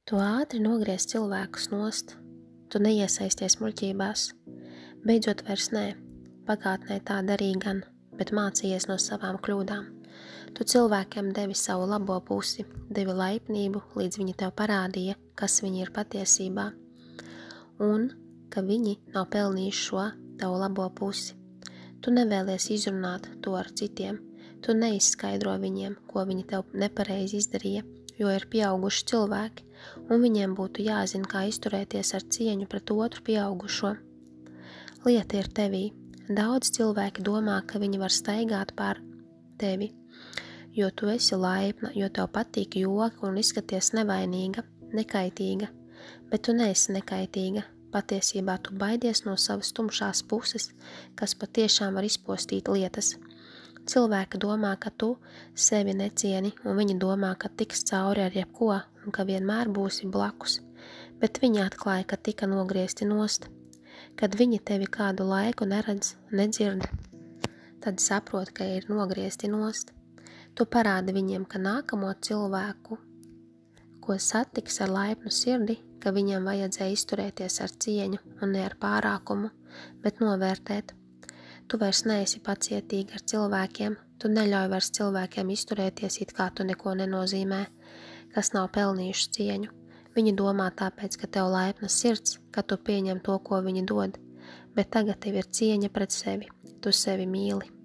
Tu ātri nogriez cilvēkus nost, tu neiesaisties muļķībās. Beidzot vairs nē, pagātnē tā darīja gan, bet mācījies no savām kļūdām. Tu cilvēkiem devi savu labo pusi, devi laipnību, līdz viņi tev parādīja, kas viņi ir patiesībā, un ka viņi nav pelnījuši šo tavu labo pusi. Tu nevēlies izrunāt to ar citiem, tu neizskaidro viņiem, ko viņi tev nepareizi izdarīja, jo ir pieauguši cilvēki, un viņiem būtu jāzina, kā izturēties ar cieņu pret otru pieaugušo. Lieta ir tevī. Daudz cilvēki domā, ka viņi var staigāt pār tevi, jo tu esi laipna, jo tev patīk joki un izskaties nevainīga, nekaitīga, bet tu neesi nekaitīga. Patiesībā tu baidies no savas tumšās puses, kas patiešām var izpostīt lietas. Cilvēki domā, ka tu sevi necieni, un viņi domā, ka tiks cauri ar jebko un ka vienmēr būsi blakus, bet viņi atklāja, ka tika nogriezti nost. Kad viņi tevi kādu laiku neredz, nedzird, tad saprot, ka ir nogriezti nost. Tu parādi viņiem, ka nākamo cilvēku, ko satiks ar laipnu sirdi, ka viņiem vajadzēja izturēties ar cieņu un ne ar pārākumu, bet novērtēt. Tu vairs neesi pacietīga ar cilvēkiem, tu neļauj vairs cilvēkiem izturēties, it kā tu neko nenozīmē, kas nav pelnījuši cieņu. Viņi domā tāpēc, ka tev laipna sirds, ka tu pieņem to, ko viņi dod, bet tagad tev ir cieņa pret sevi, tu sevi mīli.